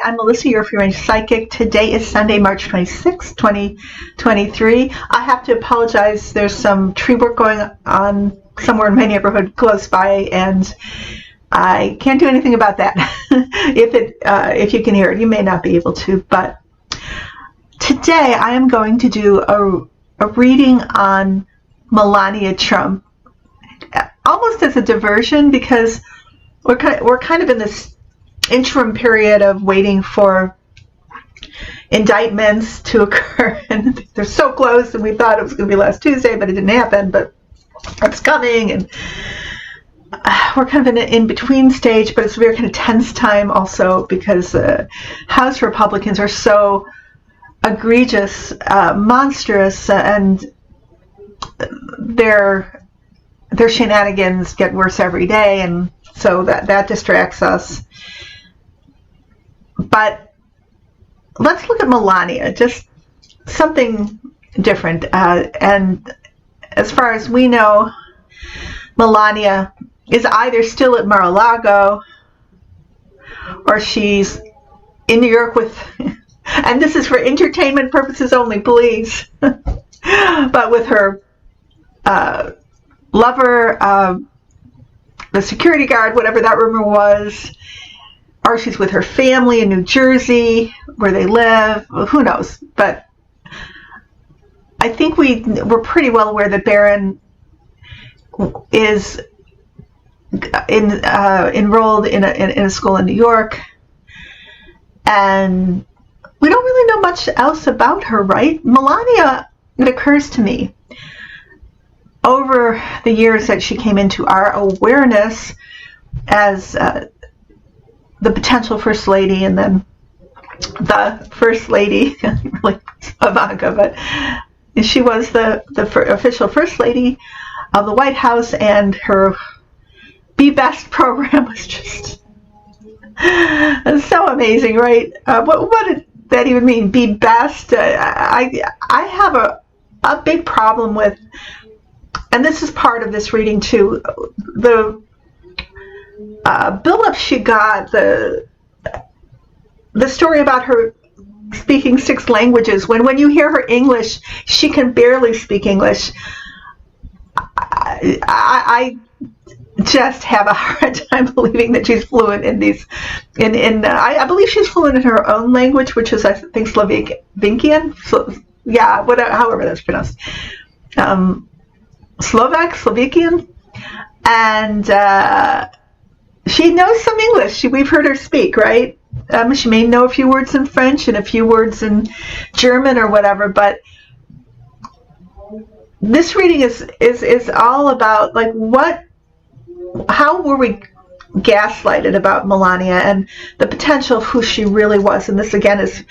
I'm Melissa, your free range psychic. Today is Sunday, March 26, 2023. I have to apologize. There's some tree work going on somewhere in my neighborhood close by, and I can't do anything about that. If you can hear it, you may not be able to, but today I am going to do a reading on Melania Trump, almost as a diversion, because we're kind of in this interim period of waiting for indictments to occur, and they're so close, and we thought it was going to be last Tuesday, but it didn't happen, but it's coming, and we're kind of in an in-between stage, but it's a very kind of tense time also because House Republicans are so egregious, monstrous, and their shenanigans get worse every day, and so that distracts us. But let's look at Melania, just something different. And as far as we know, Melania is either still at Mar-a-Lago or she's in New York with, and this is for entertainment purposes only, please, but with her lover, the security guard, whatever that rumor was, or she's with her family in New Jersey where they live. Well, who knows? But I think we're pretty well aware that Barron is enrolled in a school in New York, and we don't really know much else about her, right? Melania, it occurs to me, over the years that she came into our awareness as the potential First Lady, and then the First Lady, really Ivanka, but she was the official First Lady of the White House, and her Be Best program was just so amazing, right? What did that even mean, Be Best? I have a big problem with, and this is part of this reading too, the build-up she got, the story about her speaking 6 languages. When you hear her English, she can barely speak English. I just have a hard time believing that she's fluent in these. I believe she's fluent in her own language, which is, I think, Slovakian. Yeah, however that's pronounced. Slovakian, and she knows some English. We've heard her speak, right? She may know a few words in French and a few words in German or whatever, but this reading is all about, like, how were we gaslighted about Melania and the potential of who she really was. And this, again, is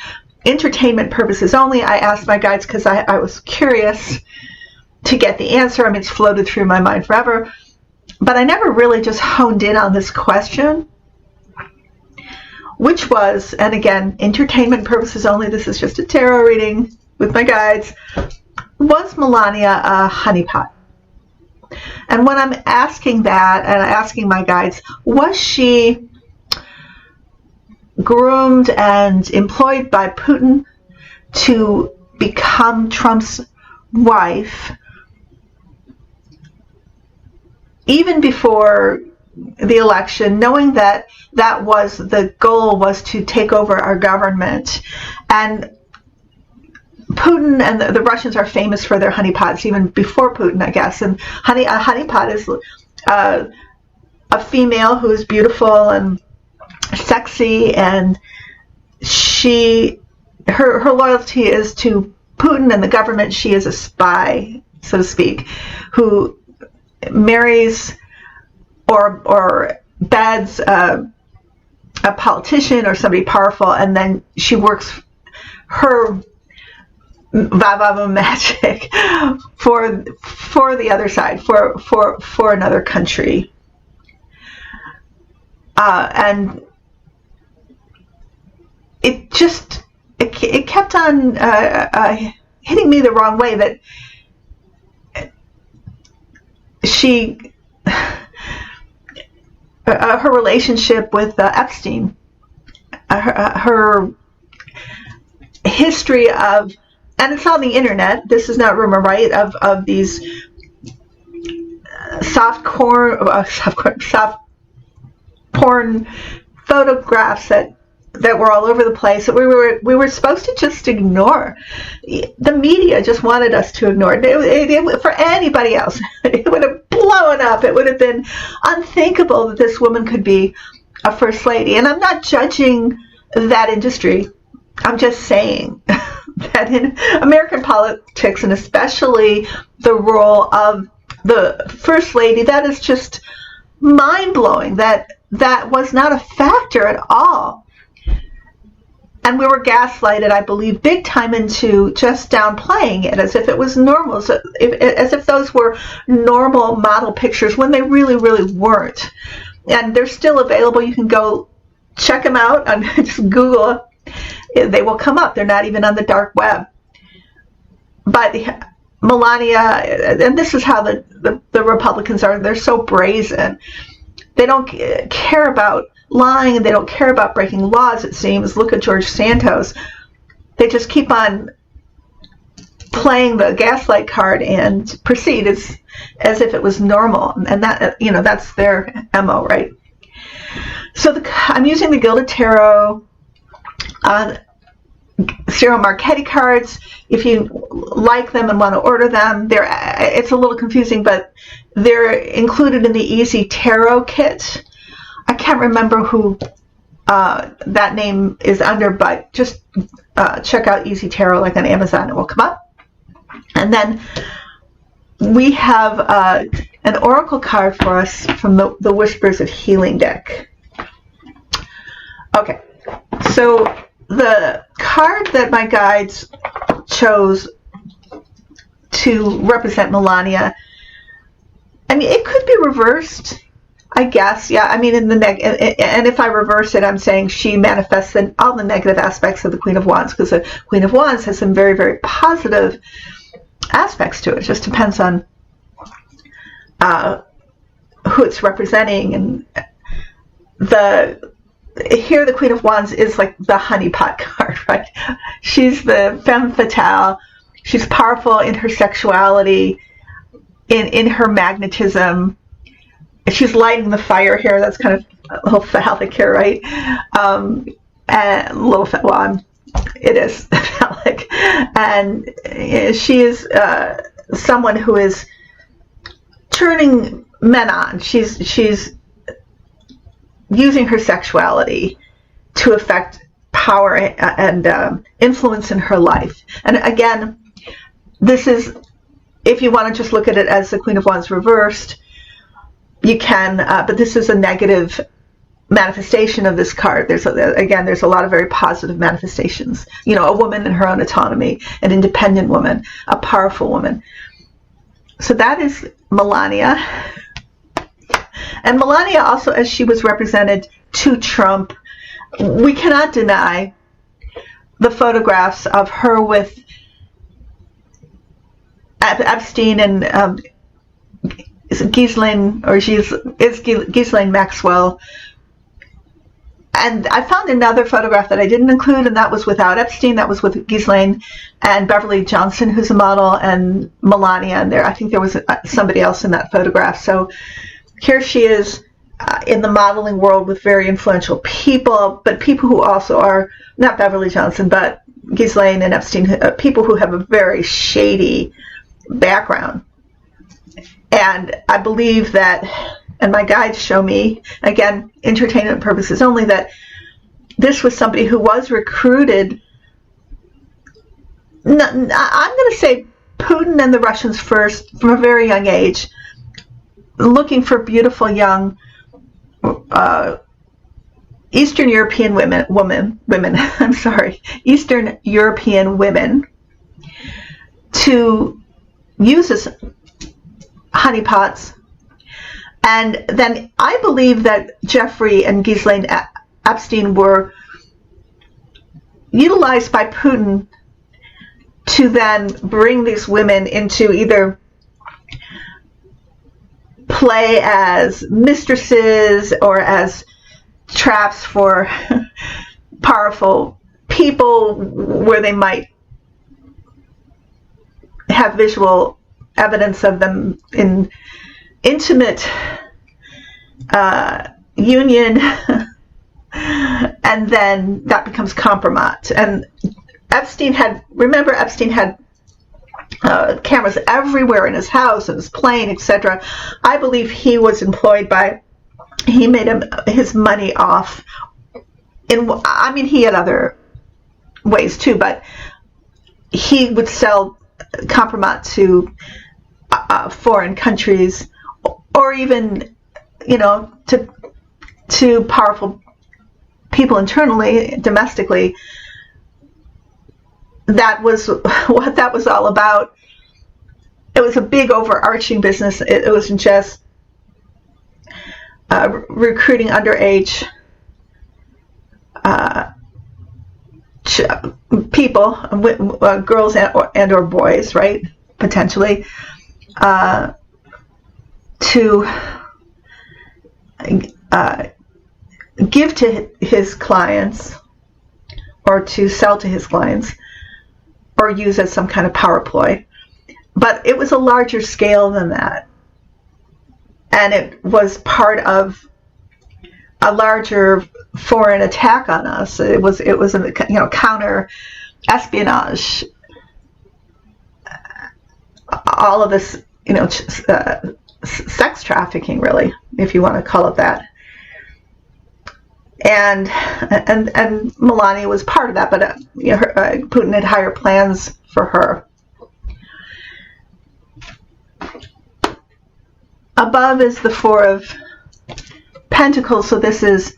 entertainment purposes only. I asked my guides because I was curious to get the answer. I mean, it's floated through my mind forever, but I never really just honed in on this question, which was, and again, entertainment purposes only, this is just a tarot reading with my guides, was Melania a honeypot? And when I'm asking that, and asking my guides, was she groomed and employed by Putin to become Trump's wife, even before the election, knowing that was the goal, was to take over our government? And Putin and the Russians are famous for their honeypots, even before Putin, I guess. And a honeypot is a female who is beautiful and sexy, and her loyalty is to Putin and the government. She is a spy, so to speak, who marries or beds a politician or somebody powerful, and then she works her va-va-va magic for the other side, for another country. And it kept on hitting me the wrong way that her relationship with Epstein her history of, and it's on the internet, this is not rumor, right, of these soft porn photographs that were all over the place that we were supposed to just ignore. The media just wanted us to ignore it. For anybody else, it would have blown up. It would have been unthinkable that this woman could be a first lady. And I'm not judging that industry. I'm just saying that in American politics, and especially the role of the first lady, that is just mind-blowing. That was not a factor at all. And we were gaslighted, I believe, big time into just downplaying it as if it was normal, as if those were normal model pictures when they really, really weren't. And they're still available. You can go check them out and just Google. They will come up. They're not even on the dark web. But Melania, and this is how the Republicans are, they're so brazen. They don't care about lying, and they don't care about breaking laws, it seems. Look at George Santos. They just keep on playing the gaslight card and proceed as if it was normal. And that, that's their MO, right? So I'm using the Gilded Tarot Cyril Marchetti cards. If you like them and want to order them, it's a little confusing, but they're included in the Easy Tarot kit. I can't remember who that name is under, but just check out Easy Tarot, like on Amazon, it will come up. And then we have an oracle card for us from the Whispers of Healing deck. Okay, so the card that my guides chose to represent Melania, I mean, it could be reversed, I guess. Yeah, I mean, and if I reverse it, I'm saying she manifests all the negative aspects of the Queen of Wands, because the Queen of Wands has some very, very positive aspects to it. It just depends on who it's representing. And here the Queen of Wands is like the honeypot card, right? She's the femme fatale. She's powerful in her sexuality, in her magnetism. She's lighting the fire here. That's kind of a little phallic here, right? It is phallic. And she is someone who is turning men on. She's using her sexuality to affect power and influence in her life. And again, this is, if you want to just look at it as the Queen of Wands reversed, you can, but this is a negative manifestation of this card. There's a lot of very positive manifestations. A woman in her own autonomy, an independent woman, a powerful woman. So that is Melania. And Melania also, as she was represented to Trump, we cannot deny the photographs of her with Epstein and Ghislaine Maxwell. And I found another photograph that I didn't include, and that was without Epstein. That was with Ghislaine and Beverly Johnson, who's a model, and Melania. And I think there was somebody else in that photograph. So here she is in the modeling world with very influential people, but people who also are, not Beverly Johnson, but Ghislaine and Epstein, people who have a very shady background. And I believe that, and my guides show me, again, entertainment purposes only, that this was somebody who was recruited. I'm going to say Putin and the Russians first, from a very young age, looking for beautiful young Eastern European Eastern European women to use as honeypots. And then I believe that Jeffrey and Ghislaine Epstein were utilized by Putin to then bring these women into either play as mistresses or as traps for powerful people where they might have visual evidence of them in intimate union, and then that becomes compromise. And Epstein had cameras everywhere in his house, in his plane, etc. I believe he was employed he made his money off he had other ways too, but he would sell compromise to foreign countries, or even, to powerful people internally, domestically. That was what that was all about. It was a big overarching business. It wasn't just recruiting underage people, girls and or boys, right? Potentially, to give to his clients, or to sell to his clients, or use as some kind of power ploy. But it was a larger scale than that, and it was part of a larger foreign attack on us. It was a counter espionage, all of this, sex trafficking, really, if you want to call it that. And Melania was part of that, but Putin had higher plans for her. Above is the Four of Pentacles, so this is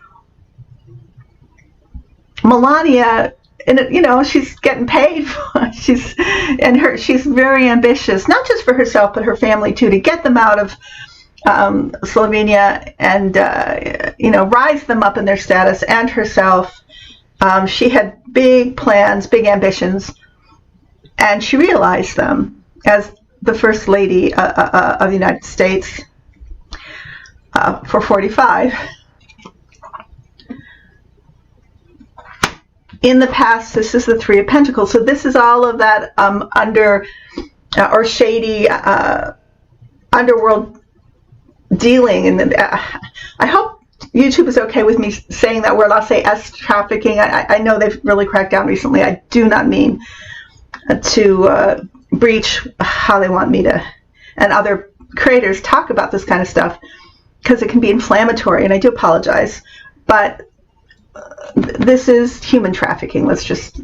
Melania, and she's getting paid. She's very ambitious, not just for herself but her family too, to get them out of Slovenia and rise them up in their status, and herself. She had big plans, big ambitions, and she realized them as the First Lady of the United States for 45. In the past, this is the Three of Pentacles. So this is all of that shady underworld dealing. And I hope YouTube is okay with me saying that word. I'll say trafficking. I know they've really cracked down recently. I do not mean to breach how they want me to, and other creators talk about this kind of stuff, because it can be inflammatory, and I do apologize. But this is human trafficking. Let's just,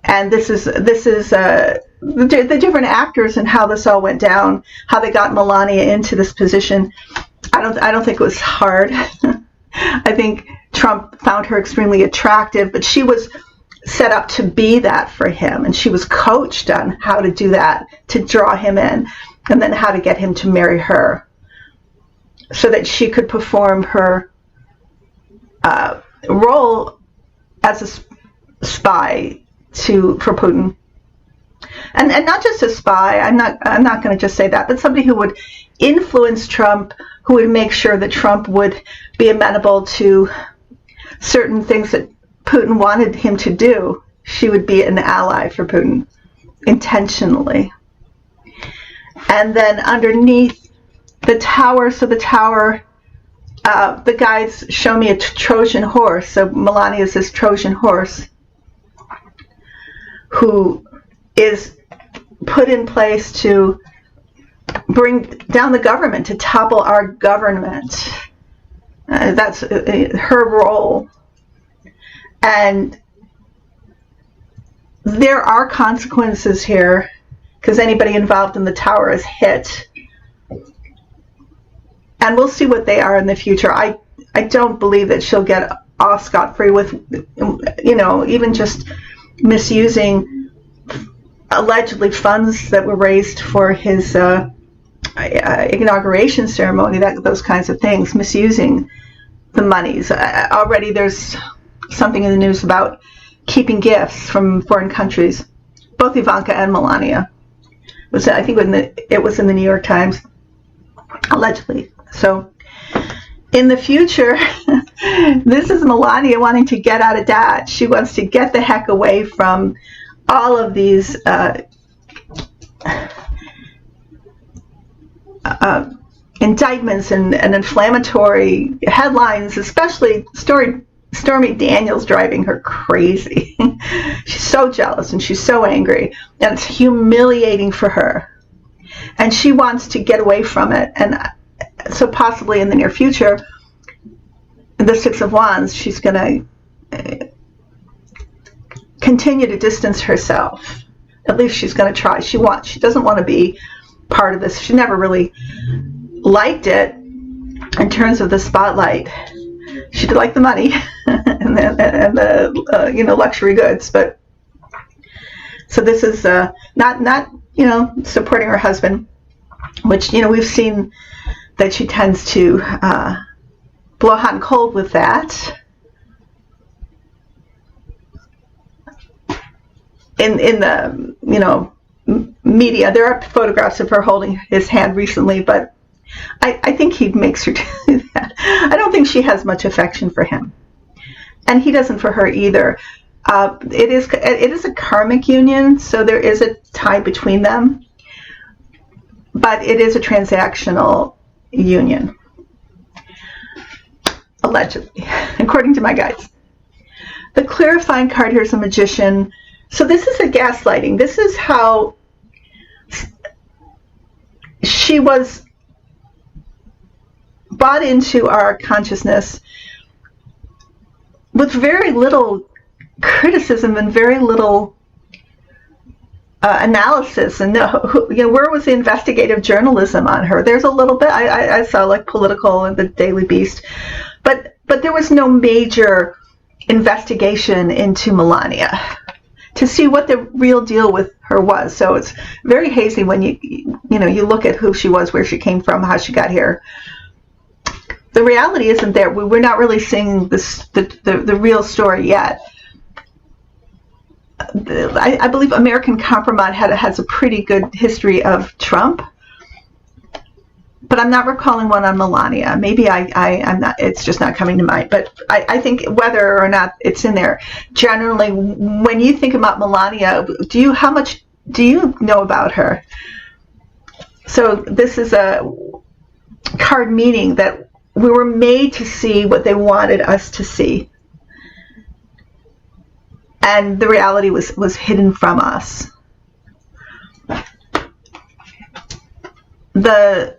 and this is the different actors and how this all went down, how they got Melania into this position. I don't think it was hard. I think Trump found her extremely attractive, but she was set up to be that for him, and she was coached on how to do that, to draw him in, and then how to get him to marry her, so that she could perform her role as a spy for Putin, and not just a spy. I'm not going to just say that, but somebody who would influence Trump, who would make sure that Trump would be amenable to certain things that Putin wanted him to do. She would be an ally for Putin, intentionally. And then underneath the tower, so the tower, the guides show me a Trojan horse. So Melania is this Trojan horse who is put in place to bring down the government, to topple our government. That's her role. And there are consequences here, because anybody involved in the tower is hit. And we'll see what they are in the future. I don't believe that she'll get off scot-free with, even just misusing allegedly funds that were raised for his inauguration ceremony, those kinds of things, misusing the monies. Already there's something in the news about keeping gifts from foreign countries, both Ivanka and Melania. I think it was in the New York Times, allegedly. So In the future, this is Melania wanting to get out of Dodge. She wants to get the heck away from all of these indictments and inflammatory headlines, especially Stormy Daniels driving her crazy. She's so jealous and she's so angry, and it's humiliating for her. And she wants to get away from it. And so possibly in the near future, the Six of Wands, she's going to continue to distance herself. At least she's going to try. She doesn't want to be part of this. She never really liked it in terms of the spotlight. She did like the money and the luxury goods, but so this is not supporting her husband, which we've seen that she tends to blow hot and cold with that. In the media, there are photographs of her holding his hand recently, but I think he makes her do that. I don't think she has much affection for him, and he doesn't for her either. It is a karmic union, so there is a tie between them, but it is a transactional union, allegedly, according to my guides. The clarifying card here is a magician. So this is a gaslighting. This is how she was brought into our consciousness with very little criticism and very little analysis. And where was the investigative journalism on her? There's a little bit. I saw like Political and the Daily Beast, but there was no major investigation into Melania to see what the real deal with her was. So it's very hazy when you look at who she was, where she came from, how she got here. The reality isn't there. We're not really seeing the real story yet. I believe American Compromise has a pretty good history of Trump, but I'm not recalling one on Melania. Maybe I'm not. It's just not coming to mind. But I think whether or not it's in there, generally, when you think about Melania, how much do you know about her? So this is a card meaning that we were made to see what they wanted us to see, and the reality was hidden from us. The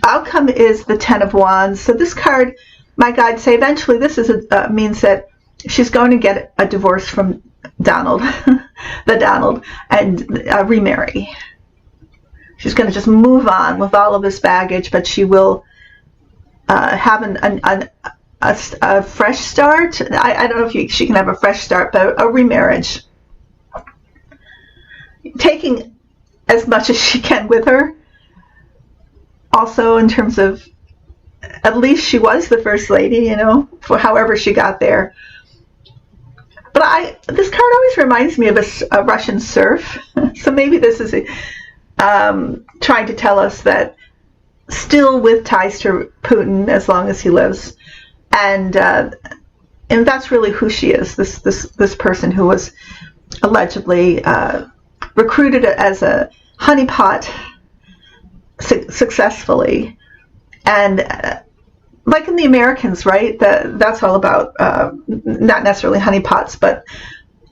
outcome is the Ten of Wands. So this card, my guides say, eventually this means that she's going to get a divorce from Donald, and remarry. She's going to just move on with all of this baggage, but she will have a fresh start. I don't know if she can have a fresh start, but a remarriage. Taking as much as she can with her. Also, in terms of, at least she was the first lady, for however she got there. But this card always reminds me of a Russian serf. So maybe this is trying to tell us that still with ties to Putin as long as he lives, and that's really who she is. This person who was allegedly recruited as a honeypot successfully, and like in the Americans, right? That's all about not necessarily honeypots, but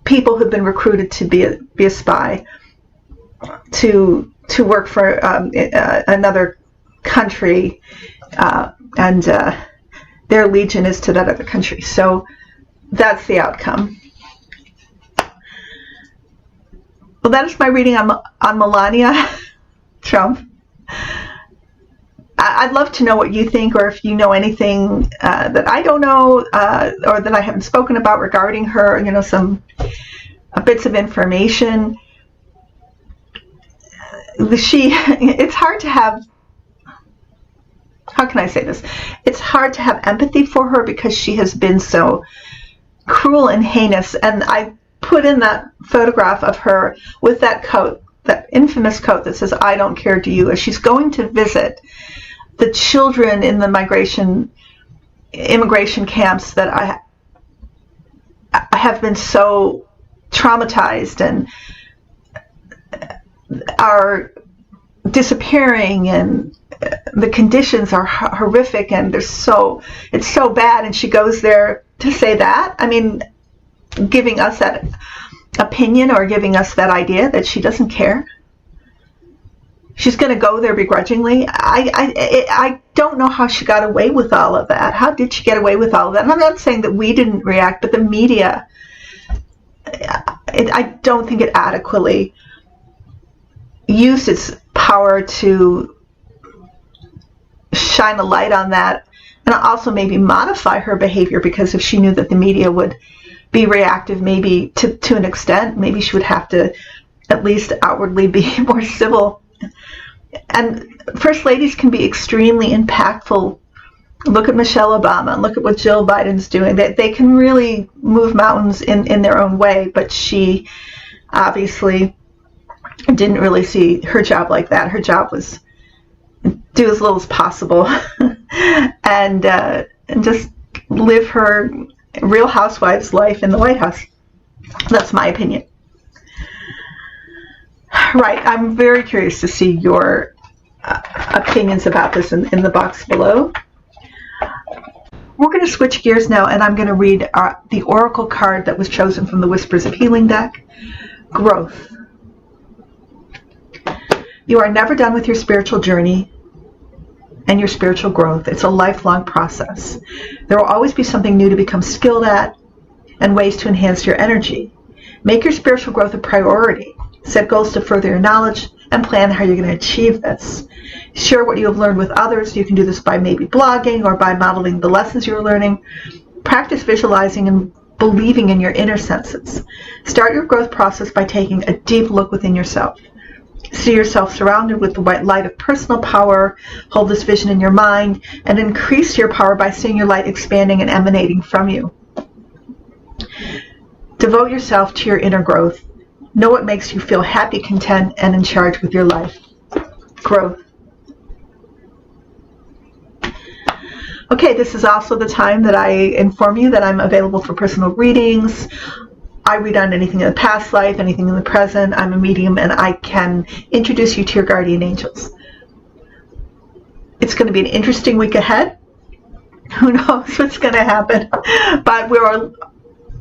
people who've been recruited to be a spy, to work for another country, and their allegiance is to that other country. So that's the outcome. Well, that is my reading on Melania Trump. I'd love to know what you think, or if you know anything that I don't know, or that I haven't spoken about regarding her, some bits of information. It's hard to have, how can I say this? It's hard to have empathy for her because she has been so cruel and heinous. And I put in that photograph of her with that coat, that infamous coat that says, "I don't care, do you?" as she's going to visit the children in the immigration camps that I have been so traumatized and are disappearing, and the conditions are horrific, and it's so bad, and she goes there to say that. I mean, giving us that opinion or giving us that idea that she doesn't care. She's going to go there begrudgingly. I don't know how she got away with all of that. How did she get away with all of that? And I'm not saying that we didn't react, but the media, I don't think it adequately used its power to shine a light on that, and also maybe modify her behavior, because if she knew that the media would be reactive, maybe to an extent, maybe she would have to at least outwardly be more civil. And first ladies can be extremely impactful. Look at Michelle Obama and look at what Jill Biden's doing. They can really move mountains in their own way, but she obviously didn't really see her job like that. Her job was do as little as possible and just live her Real Housewives life in the White House. That's my opinion. Right, I'm very curious to see your opinions about this in the box below. We're going to switch gears now, and I'm going to read the oracle card that was chosen from the Whispers of Healing deck. Growth. You are never done with your spiritual journey and your spiritual growth. It's a lifelong process. There will always be something new to become skilled at and ways to enhance your energy. Make your spiritual growth a priority. Set goals to further your knowledge and plan how you're going to achieve this. Share what you have learned with others. You can do this by maybe blogging or by modeling the lessons you're learning. Practice visualizing and believing in your inner senses. Start your growth process by taking a deep look within yourself. See yourself surrounded with the white light of personal power. Hold this vision in your mind and increase your power by seeing your light expanding and emanating from you. Devote yourself to your inner growth. Know what makes you feel happy, content, and in charge with your life. Growth. Okay, this is also the time that I inform you that I'm available for personal readings. I read on anything in the past life, anything in the present. I'm a medium, and I can introduce you to your guardian angels. It's going to be an interesting week ahead. Who knows what's going to happen? But we're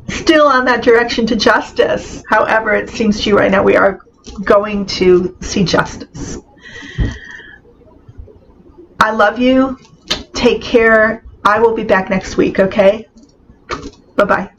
still on that direction to justice. However, it seems to you right now we are going to see justice. I love you. Take care. I will be back next week, okay? Bye-bye.